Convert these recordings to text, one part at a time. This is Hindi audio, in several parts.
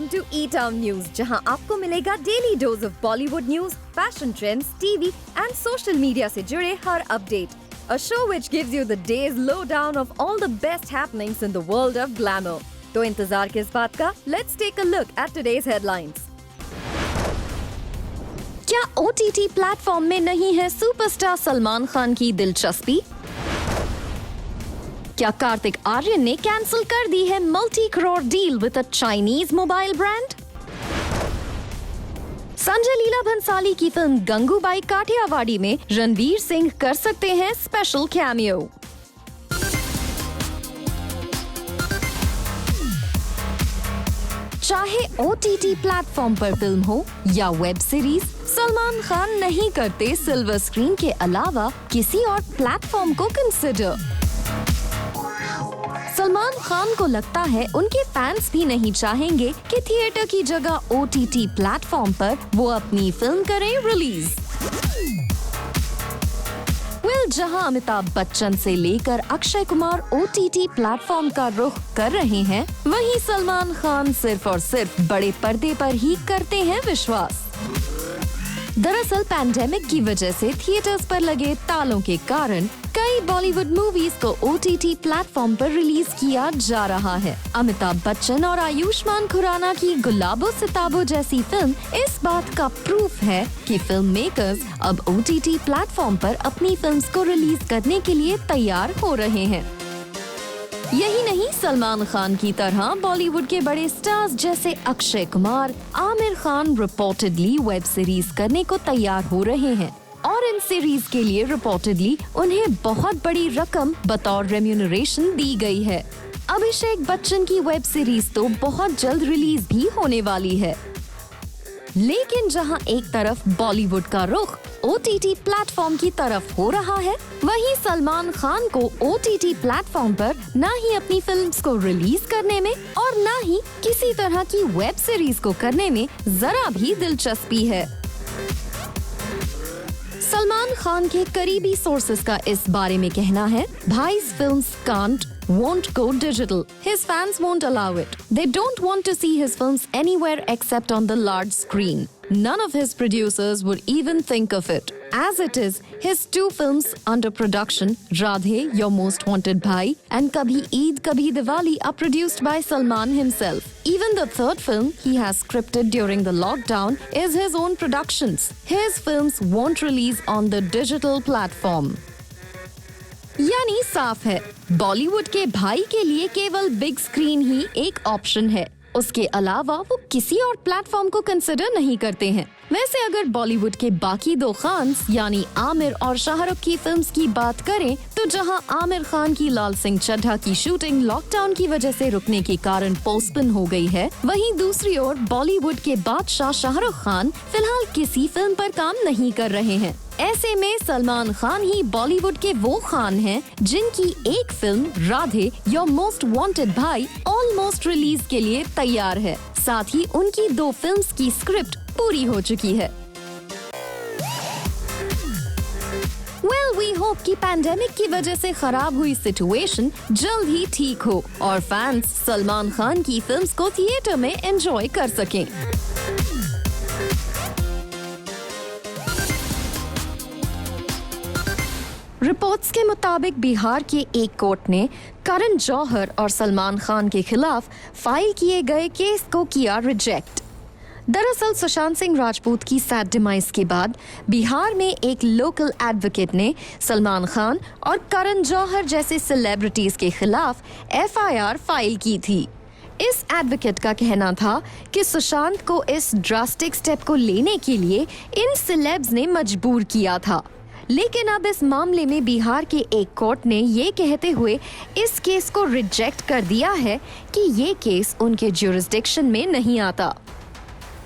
Welcome to E town news, जहां आपको मिलेगा daily dose of Bollywood news, fashion trends, TV and social media से जुड़े हर update. A show which gives you the day's lowdown of all the best happenings in the world of glamour. तो इंतजार किस बात का? Let's take a look at today's headlines. क्या OTT प्लेटफॉर्म में नहीं है सुपरस्टार सलमान खान की दिलचस्पी? क्या कार्तिक आर्यन ने कैंसिल कर दी है multi crore deal with a Chinese mobile brand? Sanjay Leela Bhansali की फिल्म गंगूबाई काठियावाड़ी में रणवीर सिंह कर सकते हैं स्पेशल कैमियो. चाहे OTT प्लेटफॉर्म पर फिल्म हो या वेब सीरीज, सलमान खान नहीं करते सिल्वर स्क्रीन के अलावा किसी और प्लेटफॉर्म को कंसिडर. सलमान खान को लगता है उनके फैंस भी नहीं चाहेंगे कि थिएटर की जगह OTT प्लेटफॉर्म पर वो अपनी फिल्म करें रिलीज. जहां अमिताभ बच्चन से लेकर अक्षय कुमार OTT प्लेटफॉर्म का रुख कर रहे हैं, वहीं सलमान खान सिर्फ और सिर्फ बड़े पर्दे पर ही करते हैं विश्वास. दरअसल पैंडेमिक की वजह से थिएटर्स पर लगे तालों के कारण कई बॉलीवुड मूवीज को OTT प्लेटफॉर्म पर रिलीज किया जा रहा है. अमिताभ बच्चन और आयुष्मान खुराना की गुलाबो सिताबो जैसी फिल्म इस बात का प्रूफ है कि फिल्म मेकर्स अब OTT प्लेटफॉर्म पर अपनी फिल्म्स को रिलीज करने के लिए तैयार हो रहे हैं. यही नहीं, सलमान खान की तरह बॉलीवुड के बड़े स्टार्स जैसे Akshay Kumar, Aamir Khan reportedly web series करने को तैयार हो रहे हैं और इन सीरीज के लिए रिपोर्टेडली उन्हें बहुत बड़ी रकम बतौर रेम्यूनरेशन दी गई है. अभिषेक बच्चन की वेब सीरीज तो बहुत जल्द रिलीज भी होने वाली है. लेकिन जहां एक तरफ बॉलीवुड का रुख OTT प्लेटफॉर्म की तरफ हो रहा है, वहीं सलमान खान को OTT प्लेटफॉर्म पर ना ही अपनी फिल्म्स को रिलीज करने में और ना ही किसी तरह की वेब सीरीज को करने में जरा भी दिलचस्पी है. सलमान खान के करीबी सोर्सेस का इस बारे में कहना है, भाई's films won't go digital. His fans won't allow it. They don't want to see his films anywhere except on the large screen. None of his producers would even think of it. As it is, his two films under production, Radhe, Your Most Wanted Bhai, and Kabhi Eid Kabhi Diwali, are produced by Salman himself. Even the third film he has scripted during the lockdown is his own productions. His films won't release on the digital platform. यानी साफ है, बॉलीवुड के भाई के लिए केवल बिग स्क्रीन ही एक ऑप्शन है. उसके अलावा वो किसी और प्लेटफॉर्म को कंसिडर नहीं करते हैं. वैसे अगर बॉलीवुड के बाकी दो खान्स यानी आमिर और शाहरुख की फिल्म्स की बात करें, तो जहां आमिर खान की लाल सिंह चड्ढा की शूटिंग लॉकडाउन की वजह से रुकने के कारण पोस्टपोन हो गई है, वहीं दूसरी ओर बॉलीवुड के बादशाह शाहरुख खान फिलहाल किसी फिल्म पर काम नहीं कर रहे हैं. ऐसे में सलमान खान ही बॉलीवुड के वो खान हैं जिनकी एक film Radhe your most wanted भाई ऑलमोस्ट रिलीज के लिए तैयार है. साथ ही उनकी 2 फिल्म्स की स्क्रिप्ट पूरी हो चुकी है. We hope कि पैंडेमिक की वजह से खराब हुई सिचुएशन जल्द ही ठीक हो और फैंस सलमान खान की फिल्म्स को थिएटर में एंजॉय कर सकें. रिपोर्ट्स के मुताबिक बिहार के एक कोर्ट ने करण जौहर और सलमान खान के खिलाफ फाइल किए गए केस को किया रिजेक्ट. दरअसल सुशांत सिंह राजपूत की सैड डिमाइस के बाद बिहार में एक लोकल एडवोकेट ने सलमान खान और करण जौहर जैसे सेलिब्रिटीज के खिलाफ FIR फाइल की थी. इस एडवोकेट का कहना था कि सुशांत को इस ड्रास्टिक स्टेप को लेने के लिए इन सेलेब्स ने मजबूर किया था. लेकिन अब इस मामले में बिहार के एक कोर्ट ने ये कहते हुए इस केस को रिजेक्ट कर दिया है कि ये केस उनके ज्यूरिसडिक्शन में नहीं आता.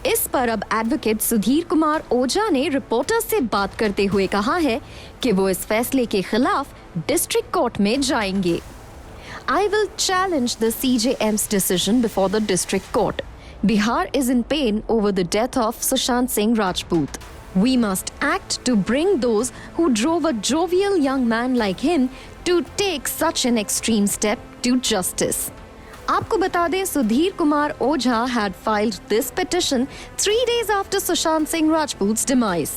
इस पर अब एडवोकेट सुधीर कुमार ओझा ने रिपोर्टर्स से बात करते हुए कहा है कि वो इस फैसले के खिलाफ डिस्ट्रिक्ट कोर्ट में जाएंगे. I will challenge the CJM's decision before the district court. Bihar is in pain over the death of Sushant Singh Rajput. We must act to bring those who drove a jovial young man like him to take such an extreme step to justice. आपको बता दें, Sudhir Kumar Ojha had filed this petition 3 days after Sushant Singh Rajput's demise.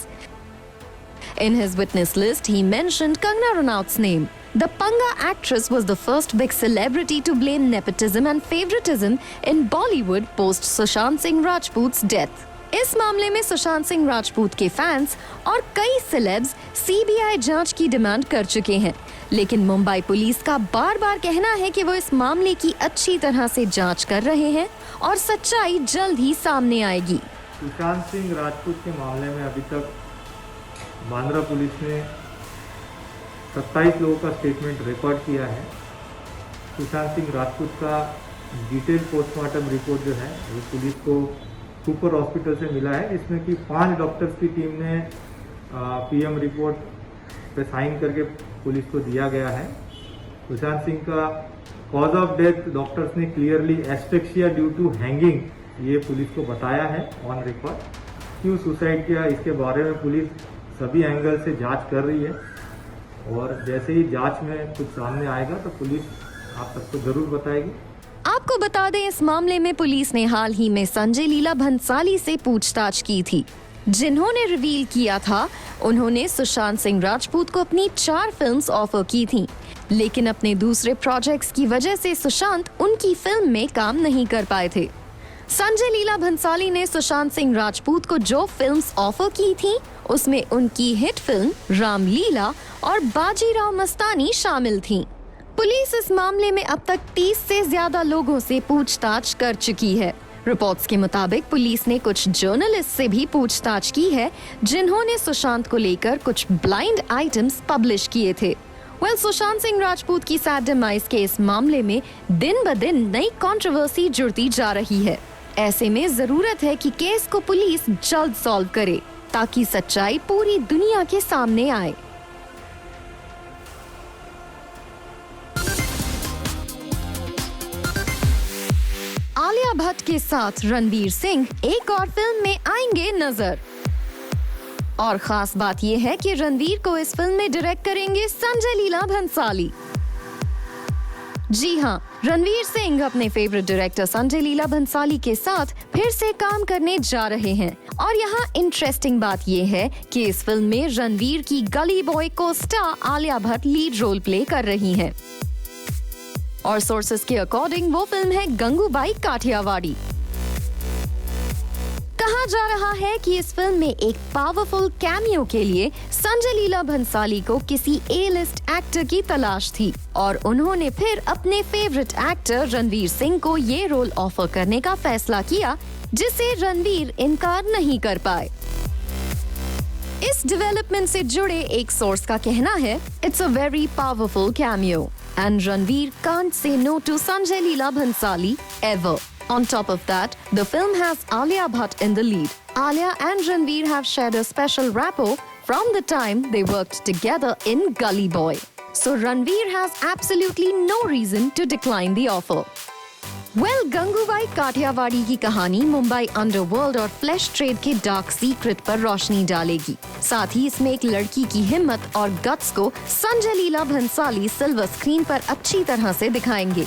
In his witness list, he mentioned Kangana Ranaut's name. The Panga actress was the first big celebrity to blame nepotism and favoritism in Bollywood post Sushant Singh Rajput's death. इस मामले में सुशांत सिंह राजपूत के फैंस और कई सेलेब्स सीबीआई जांच की डिमांड कर चुके हैं, लेकिन मुंबई पुलिस का बार-बार कहना है कि वो इस मामले की अच्छी तरह से जांच कर रहे हैं और सच्चाई जल्द ही सामने आएगी। सुशांत सिंह राजपूत के मामले में अभी तक बांद्रा पुलिस ने 27 लोगों का स्टेटमेंट रिकॉर्ड किया है। सुशांत सिंह राजपूत का डिटेल पोस्टमार्टम रिपोर्ट जो है वो पुलिस को सुपर हॉस्पिटल से मिला है, जिसमें कि 5 डॉक्टर्स की टीम ने पीएम रिपोर्ट पे साइन करके पुलिस को दिया गया है। सुशांत सिंह का कॉज ऑफ डेथ डॉक्टर्स ने clearly asphyxia due to hanging ये पुलिस को बताया है ऑन रिकॉर्ड। क्यों सुसाइड किया इसके बारे में पुलिस सभी एंगल से जांच कर रही है और जैसे ही जांच में कुछ सामने आएगा तो पुलिस आप सबको जरूर बताएगी। आपको बता दें, इस मामले में पुलिस ने हाल ही में संजय लीला भंसाली से पूछताछ की थी, जिन्होंने रिवील किया था उन्होंने सुशांत सिंह राजपूत को अपनी 4 फिल्म्स ऑफर की थी, लेकिन अपने दूसरे प्रोजेक्ट्स की वजह से सुशांत उनकी फिल्म में काम नहीं कर पाए थे। संजय लीला भंसाली ने सुशांत सिंह राजपूत को जो फिल्म्स ऑफर की थी उसमें उनकी हिट फिल्म रामलीला और बाजीराव मस्तानी शामिल थी। पुलिस इस मामले में अब तक 30 से ज्यादा लोगों से पूछताछ कर चुकी है। रिपोर्ट्स के मुताबिक पुलिस ने कुछ जर्नलिस्ट से भी पूछताछ की है, जिन्होंने सुशांत को लेकर कुछ ब्लाइंड आइटम्स पब्लिश किए थे। सुशांत सिंह राजपूत की सैड डिमाइस के इस मामले में दिन ब दिन नई कंट्रोवर्सी जुड़ती जा रही है। ऐसे में जरूरत है कि केस को पुलिस जल्द सॉल्व करे, ताकि सच्चाई पूरी दुनिया के सामने आए। आलिया भट्ट के साथ रणवीर सिंह एक और फिल्म में आएंगे नजर, और खास बात यह है कि रणवीर को इस फिल्म में डायरेक्ट करेंगे संजय लीला भंसाली। जी हाँ, रणवीर सिंह अपने फेवरेट डायरेक्टर संजय लीला भंसाली के साथ फिर से काम करने जा रहे हैं, और यहाँ इंटरेस्टिंग बात यह है कि इस फिल्म में रणवीर की गली बॉय को star Alia Bhatt lead role play कर रही हैं। और सोर्सेस के अकॉर्डिंग वो फिल्म है गंगूबाई काठियावाड़ी। कहा जा रहा है कि इस फिल्म में एक पावरफुल कैमियो के लिए संजय लीला भंसाली को किसी ए लिस्ट एक्टर की तलाश थी, और उन्होंने फिर अपने फेवरेट एक्टर रणवीर सिंह को ये रोल ऑफर करने का फैसला किया, जिसे रणवीर इनकार नहीं कर पाए। इस डेवलपमेंट से जुड़े एक सोर्स का कहना है, it's a very powerful cameo and Ranveer can't say no to Sanjay Leela Bhansali ever. On top of that, the film has Alia Bhatt in the lead. Alia and Ranveer have shared a special rapport from the time they worked together in Gully Boy. So Ranveer has absolutely no reason to decline the offer. Gangubai Kathiawadi की कहानी मुंबई अंडरवर्ल्ड और फ्लैश ट्रेड के डार्क सीक्रेट पर रोशनी डालेगी। साथ ही इसमें एक लड़की की हिम्मत और गट्स को संजय लीला भंसाली सिल्वर स्क्रीन पर अच्छी तरह से दिखाएंगे।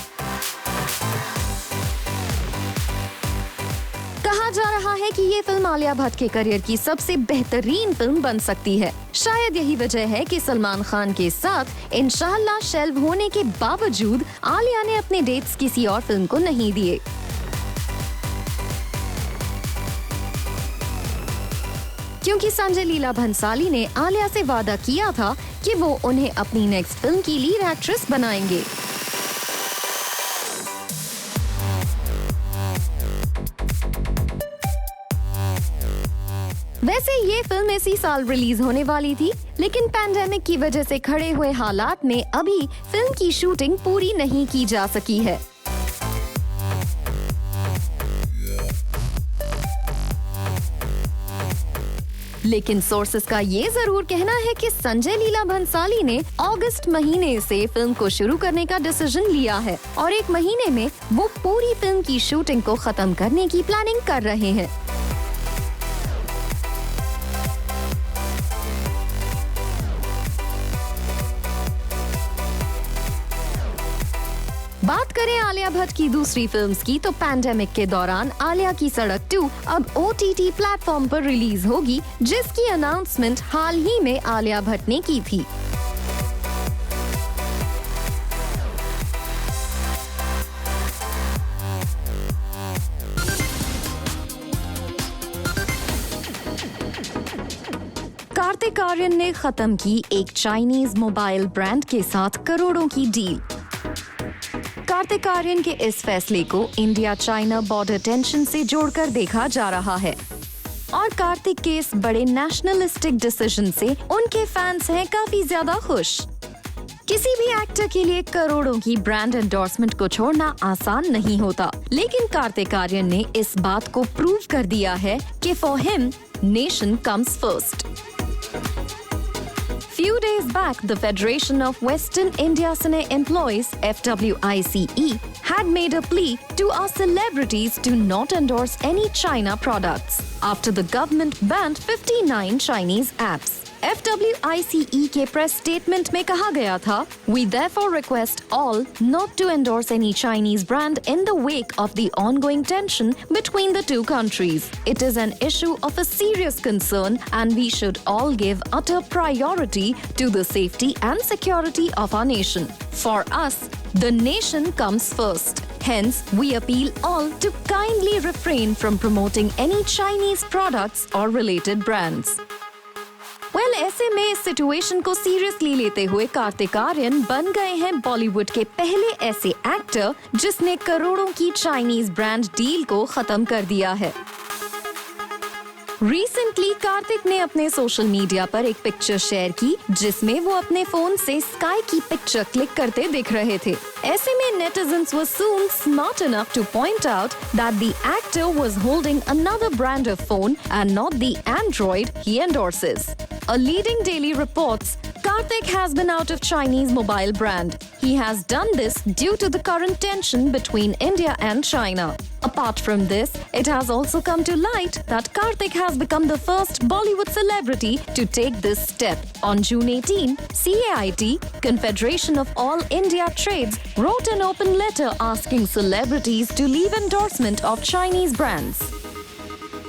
कहा जा रहा है कि ये फिल्म आलिया भट्ट के करियर की सबसे बेहतरीन फिल्म बन सकती है। शायद यही वजह है कि सलमान खान के साथ इंशाअल्लाह शेल्व होने के बावजूद आलिया ने अपने डेट्स किसी और फिल्म को नहीं दिए। क्योंकि संजय लीला भंसाली ने आलिया से वादा किया था कि वो उन्हें अपनी नेक्स्ट फिल्म की लीड एक्ट्रेस बनाएंगे। वैसे ये फिल्म इसी साल रिलीज होने वाली थी, लेकिन पैंडेमिक की वजह से खड़े हुए हालात में अभी फिल्म की शूटिंग पूरी नहीं की जा सकी है। लेकिन सोर्सेस का ये जरूर कहना है कि संजय लीला भंसाली ने अगस्त महीने से फिल्म को शुरू करने का डिसीजन लिया है, और 1 महीने में वो पूरी फिल्म की शूटिंग को खत्म करने की प्लानिंग कर रहे हैं। बात करें आलिया भट्ट की दूसरी फिल्म्स की तो पैंडेमिक के दौरान आलिया की सड़क 2 अब OTT प्लेटफॉर्म पर रिलीज होगी, जिसकी अनाउंसमेंट हाल ही में आलिया भट्ट ने की थी। कार्तिक आर्यन ने खत्म की एक चाइनीज मोबाइल ब्रांड के साथ करोड़ों की डील। कार्तिक आर्यन के इस फैसले को इंडिया चाइना बॉर्डर टेंशन से जोड़कर देखा जा रहा है और कार्तिक के इस बड़े नेशनलिस्टिक डिसीजन से उनके फैंस हैं काफी ज्यादा खुश। किसी भी एक्टर के लिए करोड़ों की ब्रांड एंडोर्समेंट को छोड़ना आसान नहीं होता, लेकिन कार्तिक आर्यन ने इस बात को प्रूव कर दिया है कि for him nation comes first. Few days back, the Federation of Western India Cine Employees (FWICE) had made a plea to our celebrities to not endorse any China products after the government banned 59 Chinese apps. FWICE के प्रेस स्टेटमेंट में कहा गया था, We therefore request all not to endorse any Chinese brand in the wake of the ongoing tension between the two countries. It is an issue of a serious concern and we should all give utter priority to the safety and security of our nation. For us, the nation comes first. Hence, we appeal all to kindly refrain from promoting any Chinese products or related brands. ऐसे में इस सिचुएशन को सीरियसली लेते हुए कार्तिक आर्यन बन गए हैं बॉलीवुड के पहले ऐसे एक्टर जिसने करोड़ों की चाइनीज ब्रांड डील को खत्म कर दिया है। रिसेंटली कार्तिक ने अपने सोशल मीडिया पर एक पिक्चर शेयर की जिसमें वो अपने फोन से स्काई की पिक्चर क्लिक करते दिख रहे थे। ऐसे में netizens were soon smart enough to point out that the actor was holding another brand of phone and not the Android he endorses. A leading daily reports Karthik has been out of Chinese mobile brand. He has done this due to the current tension between India and China. Apart from this, it has also come to light that Karthik has become the first Bollywood celebrity to take this step. On June 18, CAIT, Confederation of All India Trades, wrote an open letter asking celebrities to leave endorsement of Chinese brands.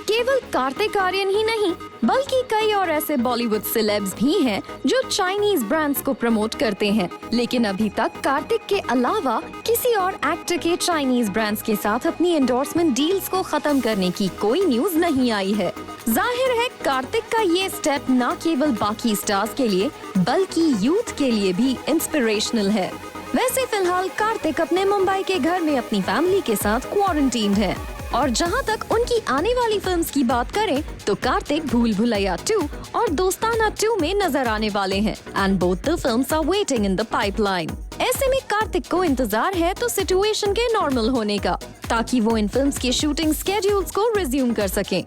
केवल कार्तिक आर्यन ही नहीं बल्कि कई और ऐसे बॉलीवुड सेलेब्स भी हैं जो चाइनीज ब्रांड्स को प्रमोट करते हैं, लेकिन अभी तक कार्तिक के अलावा किसी और एक्टर के चाइनीज ब्रांड्स के साथ अपनी एंडोर्समेंट डील्स को खत्म करने की कोई न्यूज नहीं आई है। जाहिर है कार्तिक का ये स्टेप न केवल बाकी स्टार्स के लिए बल्कि यूथ के लिए भी इंस्पिरेशनल है। वैसे फिलहाल कार्तिक अपने मुंबई के घर में अपनी फैमिली के साथ क्वारंटीन्ड है और जहां तक उनकी आने वाली फिल्म्स की बात करें तो कार्तिक भूल भुलैया 2 और दोस्ताना 2 में नजर आने वाले हैं and both the films are waiting in the pipeline. ऐसे में कार्तिक को इंतजार है तो सिचुएशन के नॉर्मल होने का, ताकि वो इन फिल्म्स के शूटिंग स्केड्यूल्स को रिज्यूम कर सकें।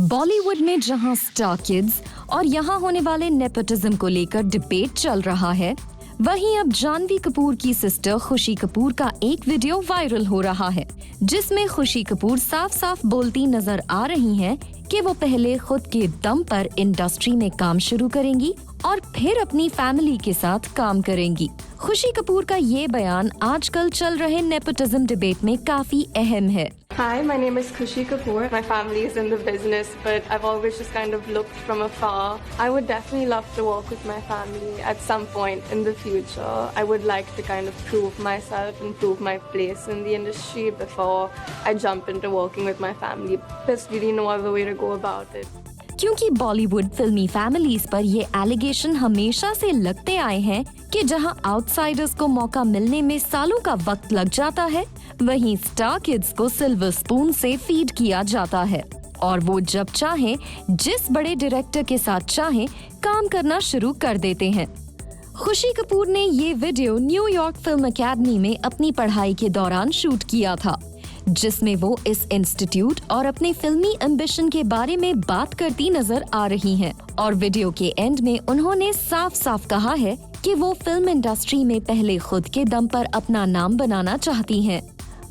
बॉलीवुड में जहां स्टार किड्स और यहाँ होने वाले नेपोटिज्म को लेकर डिबेट चल रहा है, वहीं अब जानवी कपूर की सिस्टर खुशी कपूर का एक वीडियो वायरल हो रहा है जिसमें खुशी कपूर साफ साफ बोलती नजर आ रही हैं कि वो पहले खुद के दम पर इंडस्ट्री में काम शुरू करेंगी और फिर अपनी फैमिली के साथ काम करेंगी। खुशी कपूर का ये बयान आजकल चल रहे नेपोटिज्म डिबेट में काफी अहम है। Hi, my name is Khushi Kapoor. My family is in the business, but I've always just kind of looked from afar. I would definitely love to work with my family at some point in the future. I would like to kind of prove myself and prove my place in the industry before I jump into working with my family. There's really no other way to go about it. क्योंकि बॉलीवुड फिल्मी फैमिलीज पर ये एलिगेशन हमेशा से लगते आए हैं कि जहां आउटसाइडर्स को मौका मिलने में सालों का वक्त लग जाता है, वहीं स्टार किड्स को सिल्वर स्पून से फीड किया जाता है और वो जब चाहे जिस बड़े डायरेक्टर के साथ चाहे काम करना शुरू कर देते हैं। खुशी कपूर ने ये वीडियो न्यूयॉर्क फिल्म एकेडमी में अपनी पढ़ाई के दौरान शूट किया था, जिसमें वो इस इंस्टीट्यूट और अपने फिल्मी एम्बिशन के बारे में बात करती नजर आ रही हैं और वीडियो के एंड में उन्होंने साफ साफ कहा है कि वो फिल्म इंडस्ट्री में पहले खुद के दम पर अपना नाम बनाना चाहती हैं।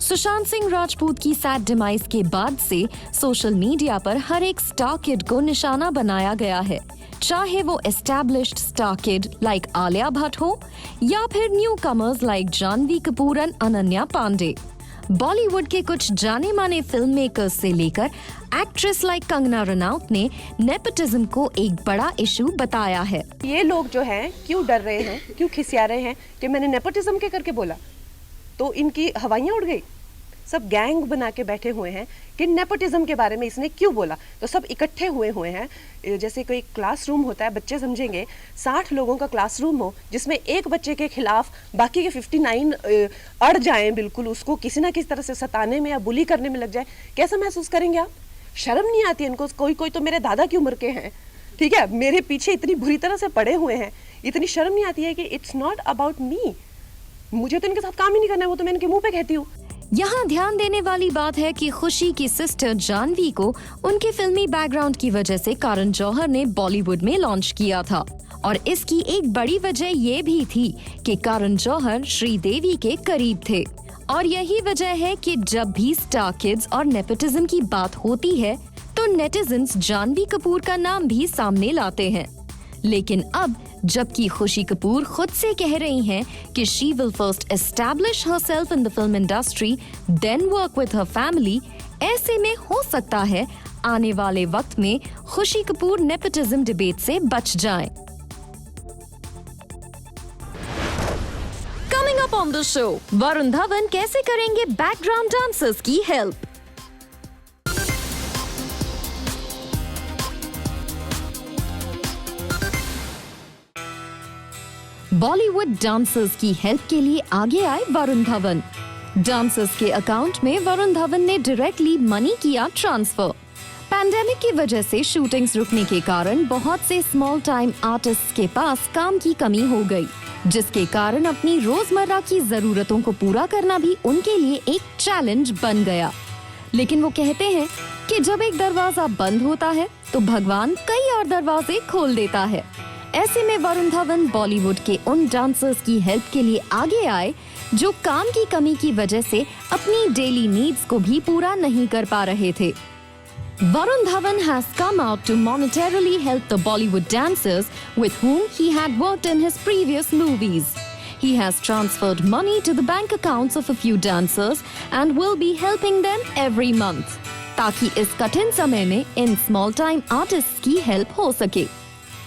सुशांत सिंह राजपूत की सैड डिमाइस के बाद से सोशल मीडिया पर हर एक स्टार किड को निशाना बनाया गया है, चाहे वो established star kid like Alia Bhatt हो या फिर newcomers like Janhvi Kapoor and Ananya Panday. Bollywood के कुछ जाने माने फिल्म मेकर्स से लेकर एक्ट्रेस लाइक कंगना रनौत ने नेपोटिज्म को एक बड़ा इशू बताया है। ये लोग जो हैं क्यों डर रहे हैं, क्यों खिसिया रहे हैं कि मैंने नेपोटिज्म के करके बोला तो इनकी हवाइयाँ उड़ गई। सब गैंग बना के बैठे हुए हैं कि नेपोटिज्म के बारे में इसने क्यों बोला, तो सब इकट्ठे हुए हैं। जैसे कोई क्लासरूम होता है, बच्चे समझेंगे 60 लोगों का क्लासरूम हो जिसमें एक बच्चे के खिलाफ बाकी के 59 अड़ जाएं, बिल्कुल उसको किसी ना किसी तरह से सताने में या बुली करने में लग जाए, कैसा महसूस करेंगे आप? शर्म नहीं आती इनको? कोई तो मेरे दादा की उम्र के हैं, ठीक है, मेरे पीछे इतनी बुरी तरह से पड़े हुए हैं, इतनी शर्म नहीं आती है कि इट्स नॉट अबाउट मी, मुझे तो इनके साथ काम ही नहीं करना है, वो तो मैं इनके मुंह पे कहती हूँ। यहाँ ध्यान देने वाली बात है कि खुशी की सिस्टर जानवी को उनके फिल्मी बैकग्राउंड की वजह से करण जौहर ने बॉलीवुड में लॉन्च किया था और इसकी एक बड़ी वजह ये भी थी कि करण जौहर श्रीदेवी के करीब थे और यही वजह है कि जब भी स्टार किड्स और नेपोटिज्म की बात होती है तो नेटिजन्स जानवी कपूर का नाम भी सामने लाते हैं। लेकिन अब जबकि खुशी कपूर खुद से कह रही हैं कि she will first establish herself in the film industry, then work with her family, ऐसे में हो सकता है आने वाले वक्त में खुशी कपूर नेपोटिज्म डिबेट से बच जाएं। Coming up on the show, Varun Dhawan कैसे करेंगे बैकग्राउंड डांसर्स की हेल्प। बॉलीवुड डांसर्स की हेल्प के लिए आगे आए वरुण धवन। डांसर्स के अकाउंट में वरुण धवन ने डायरेक्टली मनी किया ट्रांसफर। पैंडेमिक की वजह से शूटिंग्स रुकने के कारण बहुत से स्मॉल टाइम आर्टिस्ट्स के पास काम की कमी हो गई, जिसके कारण अपनी रोजमर्रा की जरूरतों को पूरा करना भी उनके लिए एक चैलेंज बन गया। लेकिन वो कहते हैं कि जब एक दरवाजा बंद होता है तो भगवान कई और दरवाजे खोल देता है। ऐसे में वरुण धवन बॉलीवुड के उन डांसर्स की हेल्प के लिए आगे आए जो काम की कमी की वजह से अपनी डेली नीड्स को भी पूरा नहीं कर पा रहे थे। Varun Dhawan has come out to monetarily help the Bollywood dancers with whom he had worked in his previous movies. He has transferred money to the bank accounts of a few dancers and will be helping them every month, ताकि इस कठिन समय में इन small time artists की help हो सके।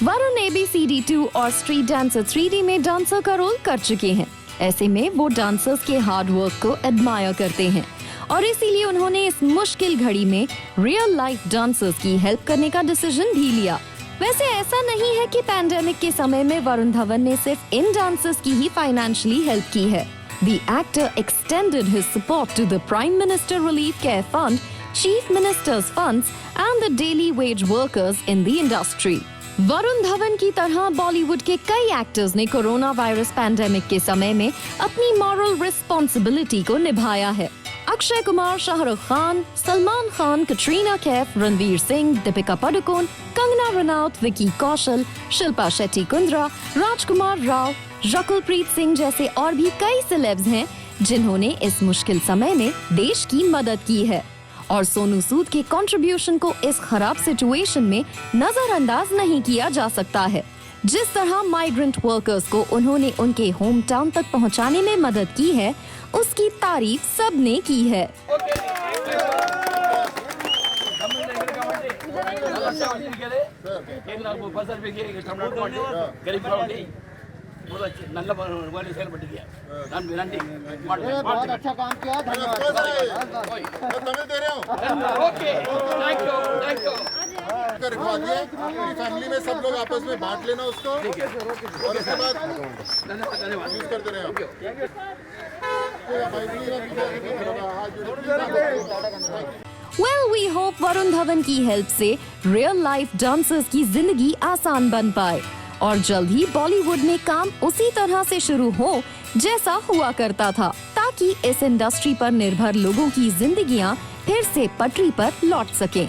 वरुण ABCD2 और स्ट्रीट डांसर 3D में डांसर का रोल कर चुके हैं। ऐसे में वो डांसर्स के हार्ड वर्क को एडमायर करते हैं और इसीलिए उन्होंने इस मुश्किल घड़ी में रियल लाइफ डांसर्स की हेल्प करने का डिसीजन भी लिया। वैसे ऐसा नहीं है कि पैंडेमिक के समय में वरुण धवन ने सिर्फ इन डांसर्स की ही फाइनेंशियली हेल्प की है। The actor extended his support to the Prime Minister Relief Care Fund, Chief Minister's Funds and the daily wage workers in the industry. Varun Dhawan की तरह बॉलीवुड के कई एक्टर्स ने कोरोना वायरस पैंडेमिक के समय में अपनी मॉरल रिस्पॉन्सिबिलिटी को निभाया है। अक्षय कुमार, शाहरुख खान, सलमान खान, कटरीना कैफ, रणवीर सिंह, दीपिका पादुकोण, कंगना रनौत, विकी कौशल, शिल्पा शेट्टी कुंद्रा, राजकुमार राव, रकुलप्रीत सिंह जैसे और भी कई सेलेब्स हैं जिन्होंने इस मुश्किल समय में देश की मदद की है और सोनू सूद के कंट्रीब्यूशन को इस खराब सिचुएशन में नजरअंदाज नहीं किया जा सकता है। जिस तरह माइग्रेंट वर्कर्स को उन्होंने उनके होम टाउन तक पहुंचाने में मदद की है, उसकी तारीफ सबने की है। अच्छा काम किया, फैमिली में सब लोग आपस में बांट लेना उसको और इसके बाद यूज करते रहे। Well, we hope Varun Dhawan की हेल्प से रियल लाइफ डांसर्स की जिंदगी आसान बन पाए और जल्द ही बॉलीवुड में काम उसी तरह से शुरू हो जैसा हुआ करता था, ताकि इस इंडस्ट्री पर निर्भर लोगों की जिंदगियां फिर से पटरी पर लौट सकें।